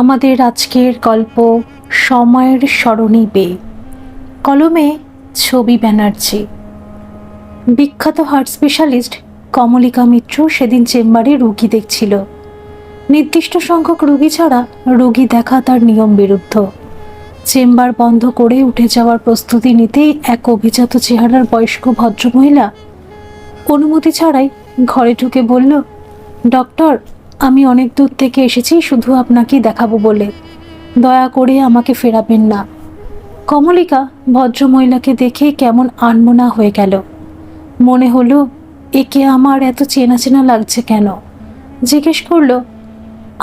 আমাদের আজকের গল্প সময়ের সরণি বেয়ে। কলমে ছবি ব্যানার্জি। বিখ্যাত হার্ট স্পেশালিস্ট কমলিকা মিত্র সেদিন চেম্বারে রোগী দেখছিল। নির্দিষ্ট সংখ্যক রোগী ছাড়া রোগী দেখা তার নিয়ম বিরুদ্ধ। চেম্বার বন্ধ করে উঠে যাওয়ার প্রস্তুতি নিতেই এক অভিজাত চেহারার বয়স্ক ভদ্রমহিলা অনুমতি ছাড়াই ঘরে ঢুকে বলল, ডক্টর, আমি অনেক দূর থেকে এসেছি শুধু আপনাকেই দেখাবো বলে, দয়া করে আমাকে ফেরাবেন না। কমলিকা ভদ্রমহিলাকে দেখে কেমন আনমনা হয়ে গেল। মনে হলো একে আমার এত চেনা চেনা লাগছে কেন। জিজ্ঞেস করলো,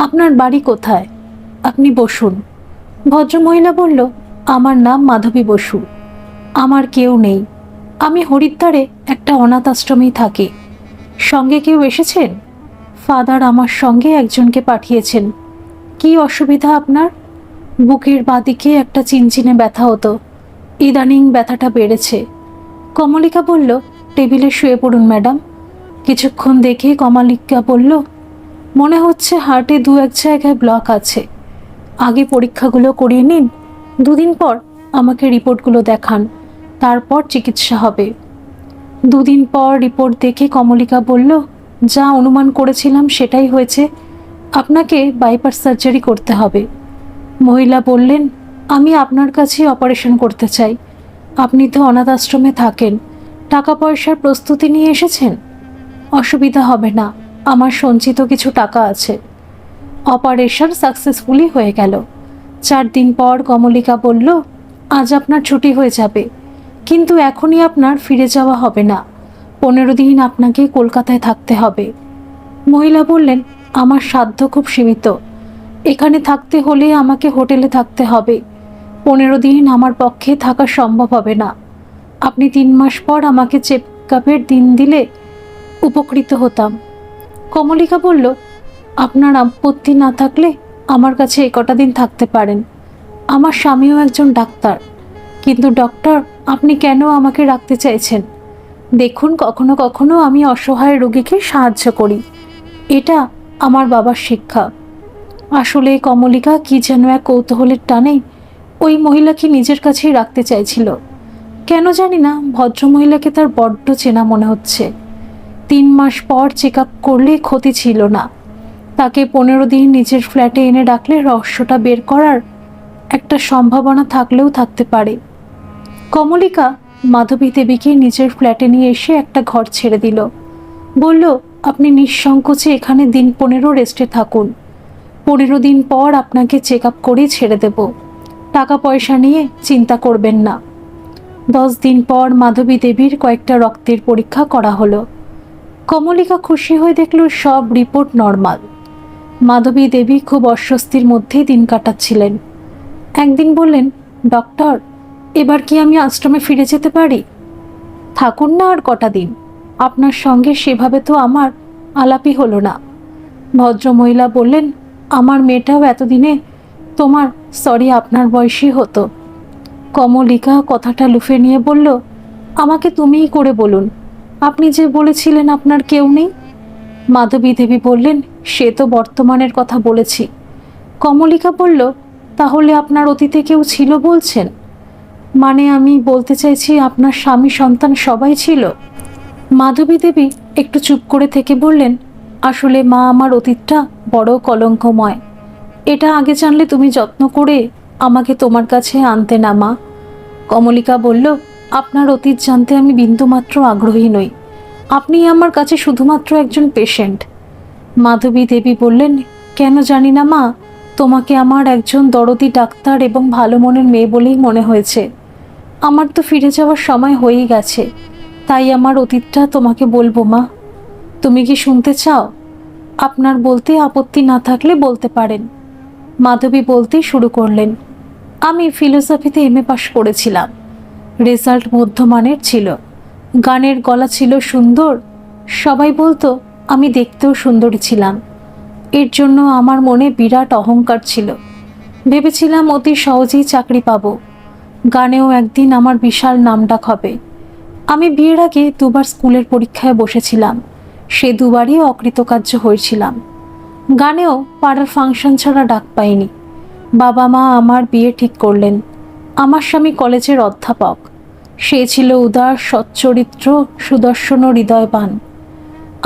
আপনার বাড়ি কোথায়? আপনি বসুন। ভদ্রমহিলা বলল, আমার নাম মাধবী বসু। আমার কেউ নেই, আমি হরিদ্বারে একটা অনাথ আশ্রমেই থাকি। সঙ্গে কেউ এসেছেন? ফাদার আমার সঙ্গে একজনকে পাঠিয়েছেন। কি অসুবিধা আপনার? বুকের বাঁদিকে একটা চিনচিনে ব্যথা হতো, ইদানিং ব্যথাটা বেড়েছে। কমলিকা বলল, টেবিলে শুয়ে পড়ুন ম্যাডাম। কিছুক্ষণ দেখে কমলিকা বলল, মনে হচ্ছে হার্টে দু এক জায়গায় ব্লক আছে। আগে পরীক্ষাগুলো করিয়ে নিন, দুদিন পর আমাকে রিপোর্টগুলো দেখান, তারপর চিকিৎসা হবে। দুদিন পর রিপোর্ট দেখে কমলিকা বলল, যা অনুমান করেছিলাম সেটাই হয়েছে, আপনাকে বাইপাস সার্জারি করতে হবে। মহিলা বললেন, আমি আপনার কাছে অপারেশন করতে চাই। আপনি তো অনাথ আশ্রমে থাকেন, টাকা পয়সার প্রস্তুতি নিয়ে এসেছেন। অসুবিধা হবে না, আমার সঞ্চিত কিছু টাকা আছে। অপারেশন সাকসেসফুলি হয়ে গেল। 4 দিন পর কমলিকা বলল, আজ আপনার ছুটি হয়ে যাবে, কিন্তু এখনই আপনার ফিরে যাওয়া হবে না। 15 দিন আপনাকে কলকাতায় থাকতে হবে। মহিলা বললেন, আমার সাধ্য খুব সীমিত, এখানে থাকতে হলে আমাকে হোটেলে থাকতে হবে। 15 দিন আমার পক্ষে থাকা সম্ভব হবে না। আপনি 3 মাস পর আমাকে চেক আপের দিন দিলে উপকৃত হতাম। কমলিকা বলল, আপনার আপত্তি না থাকলে আমার কাছে কটা দিন থাকতে পারেন। আমার স্বামীও একজন ডাক্তার। কিন্তু ডক্টর, আপনি কেন আমাকে রাখতে চাইছেন? দেখুন, কখনো কখনো আমি অসহায় রোগীকে সাহায্য করি, এটা আমার বাবার শিক্ষা। আসলে কমলিকা কি যেন এক কৌতূহলের টানেই ওই মহিলাকে নিজের কাছেই রাখতে চাইছিল। কেন জানি না, ভদ্রমহিলাকে তার বড্ড চেনা মনে হচ্ছে। 3 মাস পর চেক আপ করলে ক্ষতি ছিল না। তাকে 15 দিন নিজের ফ্ল্যাটে এনে রাখলে রহস্যটা বের করার একটা সম্ভাবনা থাকলেও থাকতে পারে। কমলিকা মাধবী দেবীকে নিজের ফ্ল্যাটে নিয়ে এসে একটা ঘর ছেড়ে দিল। বলল, আপনি নিঃসংকোচে এখানে দিন 15 রেস্টে থাকুন। 15 দিন পর আপনাকে চেক আপ করে ছেড়ে দেব। টাকা পয়সা নিয়ে চিন্তা করবেন না। 10 দিন পর মাধবী দেবীর কয়েকটা রক্তের পরীক্ষা করা হলো। কমলিকা খুশি হয়ে দেখল সব রিপোর্ট নর্মাল। মাধবী দেবী খুব অস্বস্তির মধ্যেই দিন কাটাচ্ছিলেন। একদিন বললেন, ডক্টর, এবার কি আমি আশ্রমে ফিরে যেতে পারি? থাকুন না আর কটা দিন, আপনার সঙ্গে সেভাবে তো আমার আলাপই হলো না। ভদ্রমহিলা বললেন, আমার মেয়েটাও এতদিনে তোমার আপনার বয়সী হতো। কমলিকা কথাটা লুফে নিয়ে বলল, আমাকে তুমিই করে বলুন, আপনি যে বলেছিলেন আপনার কেউ নেই। মাধবী দেবী বললেন, সে তো বর্তমানের কথা বলেছি। কমলিকা বলল, তাহলে আপনার অতীতে কেউ ছিল বলছেন? মানে আমি বলতে চাইছি আপনার স্বামী সন্তান সবাই ছিল। মাধবী দেবী একটু চুপ করে থেকে বললেন, আসলে মা, আমার অতীতটা বড় কলঙ্কময়। এটা আগে জানলে তুমি যত্ন করে আমাকে তোমার কাছে আনতে না মা। কমলিকা বলল, আপনার অতীত জানতে আমি বিন্দুমাত্র আগ্রহী নই। আপনি আমার কাছে শুধুমাত্র একজন পেশেন্ট। মাধবী দেবী বললেন, কেন জানি না মা, তোমাকে আমার একজন দরদি ডাক্তার এবং ভালো মনের মেয়ে বলেই মনে হয়েছে। আমার তো ফিরে যাওয়ার সময় হয়েই গেছে, তাই আমার অতীতটা তোমাকে বলবো মা। তুমি কি শুনতে চাও? আপনার বলতে আপত্তি না থাকলে বলতে পারেন। মাধবী বলতেই শুরু করলেন, আমি ফিলোসফিতে MA পাশ করেছিলাম। রেজাল্ট মধ্যমানের ছিল। গানের গলা ছিল সুন্দর। সবাই বলতো আমি দেখতেও সুন্দরী ছিলাম। এর জন্য আমার মনে বিরাট অহংকার ছিল। ভেবেছিলাম অতি সহজেই চাকরি পাবো, গানেও একদিন আমার বিশাল নামডাক হবে। আমি বিয়ের আগে 2বার স্কুলের পরীক্ষায় বসেছিলাম, সে 2বারই অকৃতকার্য হয়েছিলাম। গানেও পাড়ার ফাংশন ছাড়া ডাক পাইনি। বাবা মা আমার বিয়ে ঠিক করলেন। আমার স্বামী কলেজের অধ্যাপক। সে ছিল উদার, সচ্চরিত্র, সুদর্শন ও হৃদয়বান।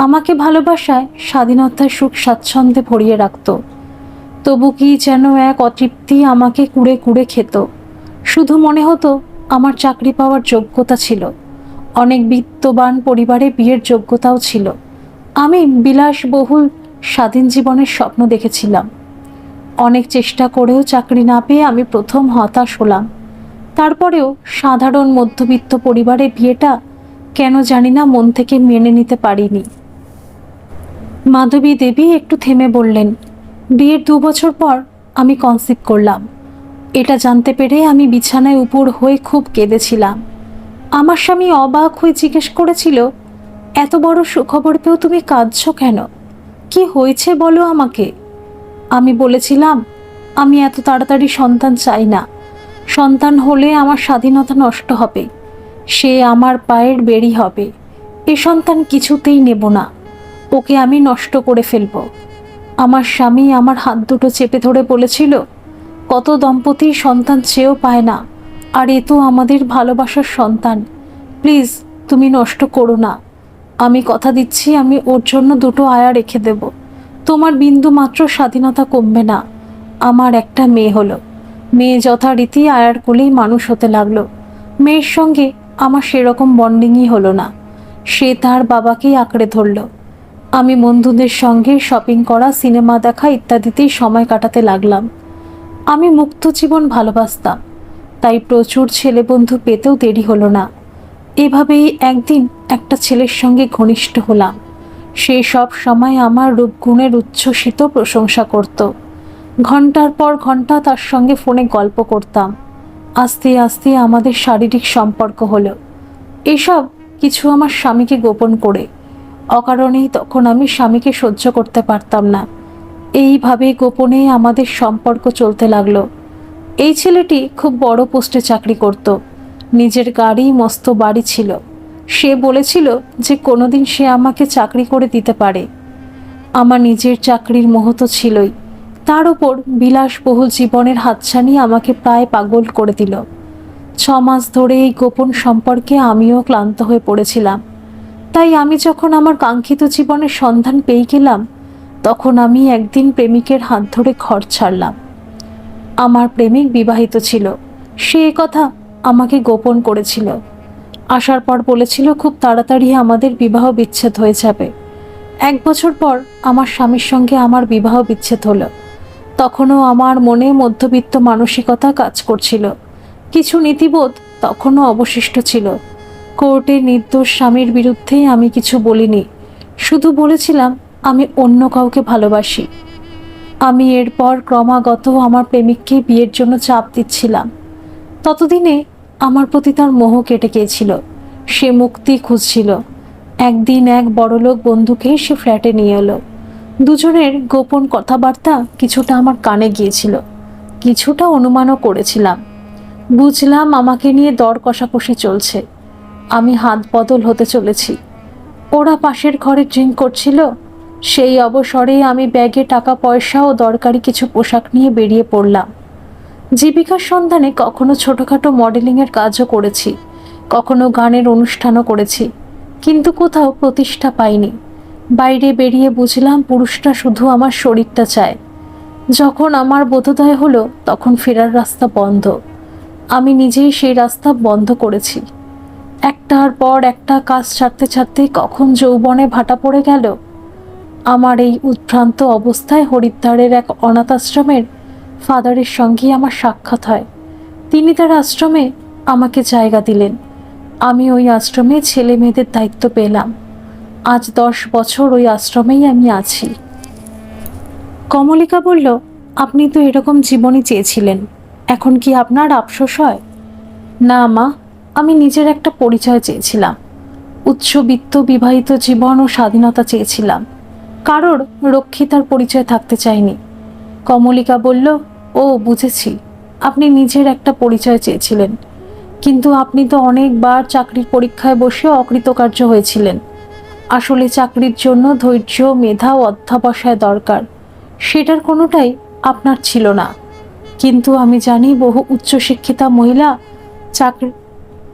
আমাকে ভালোবাসায়, স্বাধীনতায়, সুখ স্বাচ্ছন্দ্যে ভরিয়ে রাখত। তবু কি যেন এক অতৃপ্তি আমাকে কুড়ে কুড়ে খেত। শুধু মনে হতো আমার চাকরি পাওয়ার যোগ্যতা ছিল, অনেক বিত্তবান পরিবারে বিয়ের যোগ্যতাও ছিল। আমি বিলাসবহুল স্বাধীন জীবনের স্বপ্ন দেখেছিলাম। অনেক চেষ্টা করেও চাকরি না পেয়ে আমি প্রথম হতাশ হলাম। তারপরেও সাধারণ মধ্যবিত্ত পরিবারে বিয়েটা কেন জানি না মন থেকে মেনে নিতে পারিনি। মাধবী দেবী একটু থেমে বললেন, বিয়ের 2 বছর পর আমি কনসিভ করলাম। এটা জানতে পেরে আমি বিছানায় উপর হয়ে খুব কেঁদেছিলাম। আমার স্বামী অবাক হয়ে জিজ্ঞেস করেছিল, এত বড় সুখবর পেয়েও তুমি কাঁদছো কেন? কি হয়েছে বলো আমাকে। আমি বলেছিলাম, আমি এত তাড়াতাড়ি সন্তান চাই না। সন্তান হলে আমার স্বাধীনতা নষ্ট হবে, সে আমার পায়ের বেড়ি হবে। এ সন্তান কিছুতেই নেব না, ওকে আমি নষ্ট করে ফেলব। আমার স্বামী আমার হাত দুটো চেপে ধরে বলেছিল, কত দম্পতি সন্তান চেয়েও পায় না, আর এ তো আমাদের ভালোবাসার সন্তান। প্লিজ তুমি নষ্ট করো না। আমি কথা দিচ্ছি আমি ওর জন্য 2টো আয়া রেখে দেব। তোমার বিন্দু মাত্র স্বাধীনতা কমবে না। আমার একটা মেয়ে হলো। মেয়ে যথারীতি আয়ার কোলেই মানুষ হতে লাগলো। মেয়ের সঙ্গে আমার সেরকম বন্ডিংই হলো না। সে তার বাবাকেই আঁকড়ে ধরল। আমি বন্ধুদের সঙ্গে শপিং করা, সিনেমা দেখা ইত্যাদিতেই সময় কাটাতে লাগলাম। আমি মুক্ত জীবন ভালোবাসতাম, তাই প্রচুর ছেলে বন্ধু পেতেও দেরি হলো না। এভাবেই একদিন একটা ছেলের সঙ্গে ঘনিষ্ঠ হলাম। সে সব সময় আমার রূপগুণের উচ্ছ্বসিত প্রশংসা করত। ঘন্টার পর ঘন্টা তার সঙ্গে ফোনে গল্প করতাম। আস্তে আস্তে আমাদের শারীরিক সম্পর্ক হলো। এসব কিছু আমার স্বামীকে গোপন করে। অকারণেই তখন আমি স্বামীকে সহ্য করতে পারতাম না। এইভাবে গোপনে আমাদের সম্পর্ক চলতে লাগলো। এই ছেলেটি খুব বড় পোস্টে চাকরি করত। নিজের গাড়ি, মস্ত বাড়ি ছিল। সে বলেছিল যে কোনোদিন সে আমাকে চাকরি করে দিতে পারে। আমার নিজের চাকরির মোহ তো ছিলই, তার উপর বিলাসবহুল জীবনের হাতছানি আমাকে প্রায় পাগল করে দিল। 6 মাস ধরে এই গোপন সম্পর্কে আমিও ক্লান্ত হয়ে পড়েছিলাম। তাই আমি যখন আমার কাঙ্ক্ষিত জীবনের সন্ধান পেয়ে গেলাম, তখন আমি একদিন প্রেমিকের হাত ধরে ঘর ছাড়লাম। আমার প্রেমিক বিবাহিত ছিল, সে কথা আমাকে গোপন করেছিল। আসার পর বলেছিল খুব তাড়াতাড়ি আমাদের বিবাহ বিচ্ছেদ হয়ে যাবে। 1 বছর পর আমার স্বামীর সঙ্গে আমার বিবাহ বিচ্ছেদ হলো। তখনও আমার মনে মধ্যবিত্ত মানসিকতা কাজ করছিল। কিছু নীতিবোধ তখনও অবশিষ্ট ছিল। কোর্টে নির্দোষ স্বামীর বিরুদ্ধে আমি কিছু বলিনি, শুধু বলেছিলাম আমি অন্য কাউকে ভালোবাসি। আমি এরপর ক্রমাগত আমার প্রেমিককে বিয়ের জন্য চাপ দিচ্ছিলাম। ততদিনে আমার প্রতি তার মোহ কেটে গিয়েছিল। সে মুক্তি খুঁজছিল। একদিন এক বড়লোক বন্ধুকে সে ফ্ল্যাটে নিয়ে এলো। দুজনের গোপন কথাবার্তা কিছুটা আমার কানে গিয়েছিল, কিছুটা অনুমানও করেছিলাম। বুঝলাম আমাকে নিয়ে দর কষাকষি চলছে, আমি হাত বদল হতে চলেছি। ওরা পাশের ঘরে ড্রিঙ্ক করছিল। সেই অবসরে আমি ব্যাগে টাকা পয়সা ও দরকারি কিছু পোশাক নিয়ে বেরিয়ে পড়লাম। জীবিকার সন্ধানে কখনো ছোটোখাটো মডেলিংয়ের কাজও করেছি, কখনো গানের অনুষ্ঠানও করেছি, কিন্তু কোথাও প্রতিষ্ঠা পাইনি। বাইরে বেরিয়ে বুঝলাম পুরুষটা শুধু আমার শরীরটা চায়। যখন আমার বোধোদয় হলো তখন ফেরার রাস্তা বন্ধ। আমি নিজেই সেই রাস্তা বন্ধ করেছি। একটার পর একটা কাজ ছাড়তে ছাড়তে কখন যৌবনে ভাটা পড়ে গেল। আমার এই উদ্ভ্রান্ত অবস্থায় হরিদ্বারের এক অনাথ আশ্রমের ফাদারের সঙ্গেই আমার সাক্ষাৎ হয়। তিনি তার আশ্রমে আমাকে জায়গা দিলেন। আমি ওই আশ্রমে ছেলে মেয়েদের দায়িত্ব পেলাম। আজ 10 বছর ওই আশ্রমেই আমি আছি। কমলিকা বলল, আপনি তো এরকম জীবনই চেয়েছিলেন, এখন কি আপনার আফসোস হয়? না মা, আমি নিজের একটা পরিচয় চেয়েছিলাম। উচ্চবিত্ত বিবাহিত জীবন ও স্বাধীনতা চেয়েছিলাম, কারোর রক্ষিতার পরিচয় থাকতে চাইনি। কমলিকা বলল, ও বুঝেছি, আপনি নিজের একটা পরিচয় চেয়েছিলেন, কিন্তু আপনি তো অনেকবার চাকরির পরীক্ষায় বসে অকৃতকার্য হয়েছিলেন। আসলে চাকরির জন্য ধৈর্য, মেধা ও অধ্যবসায় দরকার, সেটার কোনোটাই আপনার ছিল না। কিন্তু আমি জানি বহু উচ্চশিক্ষিতা মহিলা চাকরি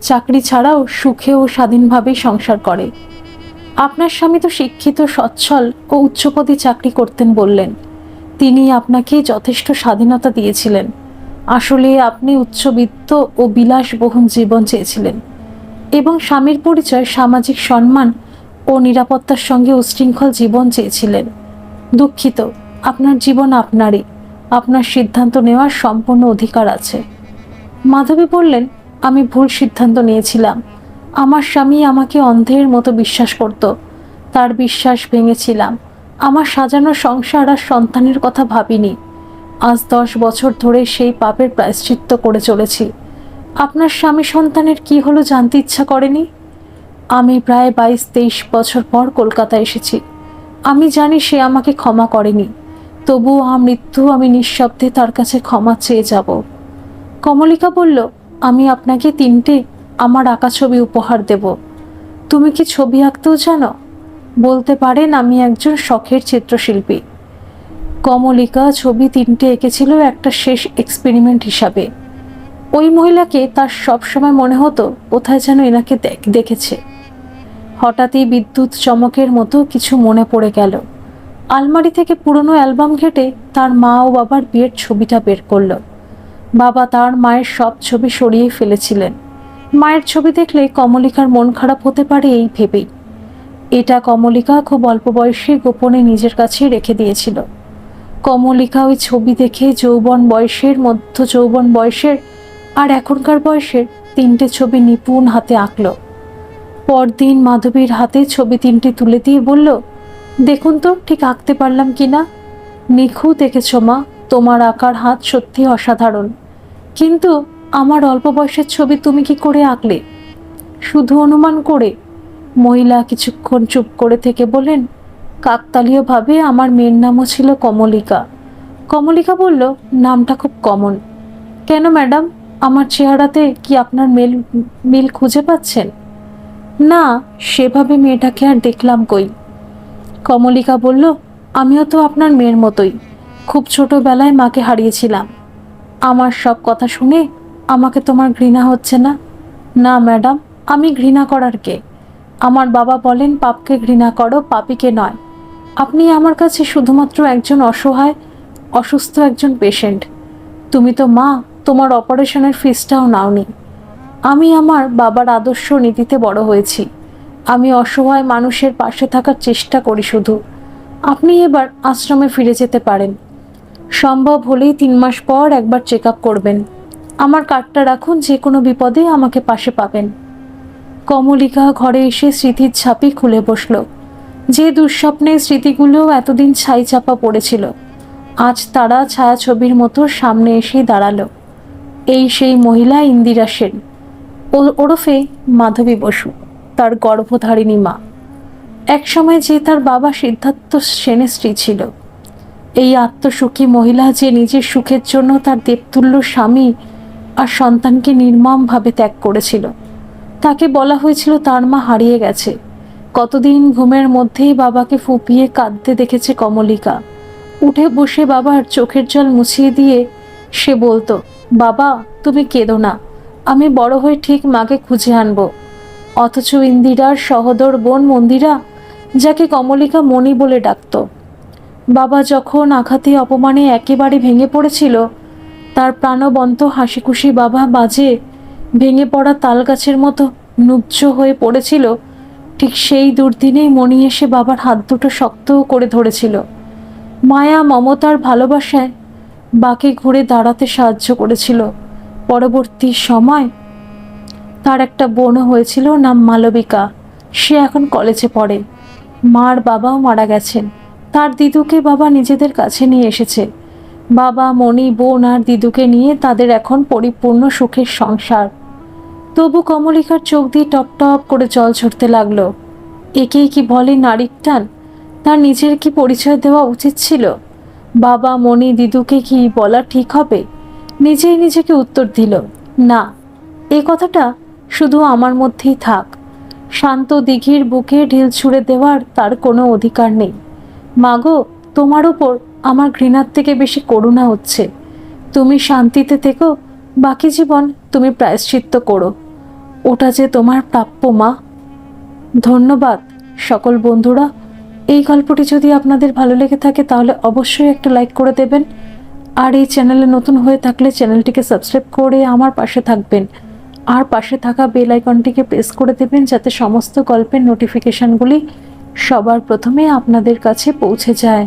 চাকরি ছাড়াও সুখে ও স্বাধীনভাবেই সংসার করে। আপনার স্বামী তো শিক্ষিত, সচ্ছল ও উচ্চপদে চাকরি করতেন বললেন। তিনি আপনাকে যথেষ্ট স্বাধীনতা দিয়েছিলেন। আসলে আপনি উচ্চবিত্ত ও বিলাসবহুল জীবন চেয়েছিলেন এবং স্বামীর পরিচয় সামাজিক সম্মান ও নিরাপত্তার সঙ্গে উচ্ছৃঙ্খল জীবন চেয়েছিলেন। দুঃখিত, আপনার জীবন আপনারই। আপনার সিদ্ধান্ত নেওয়ার সম্পূর্ণ অধিকার আছে। মাধবী বললেন, আমি ভুল সিদ্ধান্ত নিয়েছিলাম। আমার স্বামী আমাকে অন্ধের মতো বিশ্বাস করত। তার বিশ্বাস ভেঙেছিলাম। আমার সাজানো সংসার আর সন্তানের কথা ভাবিনি। আজ 10 বছর ধরে সেই পাপের প্রায়শ্চিত্ত করে চলেছি। আপনার স্বামী সন্তানের কি হলো জানতে ইচ্ছা করেনি? আমি প্রায় 22-23 বছর পর কলকাতা এসেছি। আমি জানি সে আমাকে ক্ষমা করেনি। তবুও মৃত্যু আমি নিঃশব্দে তার কাছে ক্ষমা চেয়ে যাব। কমলিকা বলল, আমি আপনাকে 3টে আমার আঁকা ছবি উপহার দেব। তুমি কি ছবি আঁকতেও জানো? বলতে পারেন আমি একজন শখের চিত্রশিল্পী। কমলিকা ছবি 3টে এঁকেছিল একটা শেষ এক্সপেরিমেন্ট হিসাবে। ওই মহিলাকে তার সবসময় মনে হতো কোথায় যেন এনাকে দেখেছে। হঠাৎই বিদ্যুৎ চমকের মতো কিছু মনে পড়ে গেল। আলমারি থেকে পুরনো অ্যালবাম ঘেটে তার মা ও বাবার বিয়ের ছবিটা বের করল। বাবা তার মায়ের সব ছবি সরিয়ে ফেলেছিলেন। মায়ের ছবি দেখলে কমলিকার মন খারাপ হতে পারে এই ভেবেই। এটা কমলিকা খুব অল্প বয়সে গোপনে নিজের কাছে রেখে দিয়েছিল। কমলিকা ওই ছবি দেখে যৌবন বয়সের, মধ্য যৌবন বয়সের আর এখনকার বয়সের 3টে ছবি নিপুণ হাতে আঁকল। পরদিন মাধবীর হাতে ছবি 3টে তুলে দিয়ে বলল, দেখুন তো ঠিক আঁকতে পারলাম কিনা। নিখুঁত এঁকেছ মা, তোমার আঁকার হাত সত্যি অসাধারণ। কিন্তু আমার অল্প বয়সের ছবি তুমি কি করে আঁকলে? শুধু অনুমান করে। মহিলা কিছুক্ষণ চুপ করে থেকে বলেন, কাকতালীয়ভাবে আমার মেয়ের নামও ছিল কমলিকা। কমলিকা বলল, নামটা খুব কমন। কেন ম্যাডাম, আমার চেহারাতে কি আপনার মিল খুঁজে পাচ্ছেন? না, সেভাবে মেয়েটাকে আর দেখলাম কই। কমলিকা বলল, আমিও তো আপনার মেয়ের মতোই খুব ছোটবেলায় মাকে হারিয়েছিলাম। আমার সব কথা শুনে আমাকে তোমার ঘৃণা হচ্ছে না? না ম্যাডাম, আমি ঘৃণা করার কে? আমার বাবা বলেন পাপকে ঘৃণা করো, পাপীকে নয়। আপনি আমার কাছে শুধুমাত্র একজন অসহায়, অসুস্থ একজন পেশেন্ট। তুমি তো মা, তোমার অপারেশনের ফিসটাও নাওনি। আমি আমার বাবার আদর্শ নীতিতে বড় হয়েছি। আমি অসহায় মানুষের পাশে থাকার চেষ্টা করি শুধু। আপনি এবার আশ্রমে ফিরে যেতে পারেন। সম্ভব হলেই 3 মাস পর একবার চেক আপ করবেন। আমার কার্ডটা রাখুন, যে কোনো বিপদে আমাকে পাশে পাবেন। কমলিকা ঘরে এসে স্মৃতির ঝাঁপি খুলে বসল। যে দুঃস্বপ্নের স্মৃতিগুলো এতদিন ছাই চাপা পড়েছিল, আজ তারা ছায়াছবির মতো সামনে এসে দাঁড়ালো। এই সেই মহিলা ইন্দিরা সেন, ওরফে মাধবী বসু, তার গর্ভধারিণী মা। একসময় যে তার বাবা সিদ্ধার্থ সেনের স্ত্রী ছিল। এই আত্মসুখী মহিলা যে নিজের সুখের জন্য তার দেবতুল্য স্বামী আর সন্তানকে নির্মমভাবে ত্যাগ করেছিল। তাকে বলা হয়েছিল তার মা হারিয়ে গেছে। কতদিন ঘুমের মধ্যেই বাবাকে ফুপিয়ে কাঁদতে দেখেছে কমলিকা। উঠে বসে বাবার চোখের জল মুছিয়ে দিয়ে সে বলতো, বাবা তুমি কেঁদো না, আমি বড় হয়ে ঠিক মাকে খুঁজে আনবো। অথচ ইন্দিরার সহোদর বোন মন্দিরা, যাকে কমলিকা মণি বলে ডাকত, বাবা যখন আঘাতে অপমানে একেবারে ভেঙে পড়েছিল, তার প্রাণবন্ত হাসি খুশি বাবা বাজে ভেঙে পড়া তাল গাছের মতো নুব্জ হয়ে পড়েছিল, ঠিক সেই দুর্দিনেই মণি এসে বাবার হাত দুটো শক্ত করে ধরেছিল। মায়া, মমতার ভালোবাসায় বাকে ঘুরে দাঁড়াতে সাহায্য করেছিল। পরবর্তী সময় তার একটা বোনও হয়েছিল, নাম মালবিকা। সে এখন কলেজে পড়ে। মার বাবাও মারা গেছেন। তার দিদুকে বাবা নিজেদের কাছে নিয়ে এসেছে। বাবা, মণি, বোন আর দিদুকে নিয়ে তাদের এখন পরিপূর্ণ সুখের সংসার। তবু কমলিকার চোখ দিয়ে টপ টপ করে জল ঝরতে লাগলো। একেই কি বলে নারীর টান? তার নিজের কি পরিচয় দেওয়া উচিত ছিল? বাবা, মণি, দিদুকে কি বলা ঠিক হবে? নিজেই নিজেকে উত্তর দিল, না, এই কথাটা শুধু আমার মধ্যেই থাক। শান্ত দিঘির বুকে ঢিল ছুঁড়ে দেওয়ার তার কোনো অধিকার নেই। মাগো, তোমার উপর আমার ঘৃণার থেকে বেশি করুণা হচ্ছে। তুমি শান্তিতে থেকো, বাকি জীবন তুমি প্রায়শ্চিত্ত করো, ওটা যে তোমার প্রাপ্য মা। ধন্যবাদ সকল বন্ধুরা। এই গল্পটি যদি আপনাদের ভালো লেগে থাকে তাহলে অবশ্যই একটা লাইক করে দেবেন, আর এই চ্যানেলে নতুন হয়ে থাকলে চ্যানেলটিকে সাবস্ক্রাইব করে আমার পাশে থাকবেন, আর পাশে থাকা বেল আইকনটিকে প্রেস করে দেবেন যাতে সমস্ত গল্পের নোটিফিকেশনগুলি সবার প্রথমে আপনাদের কাছে পৌঁছে যায়।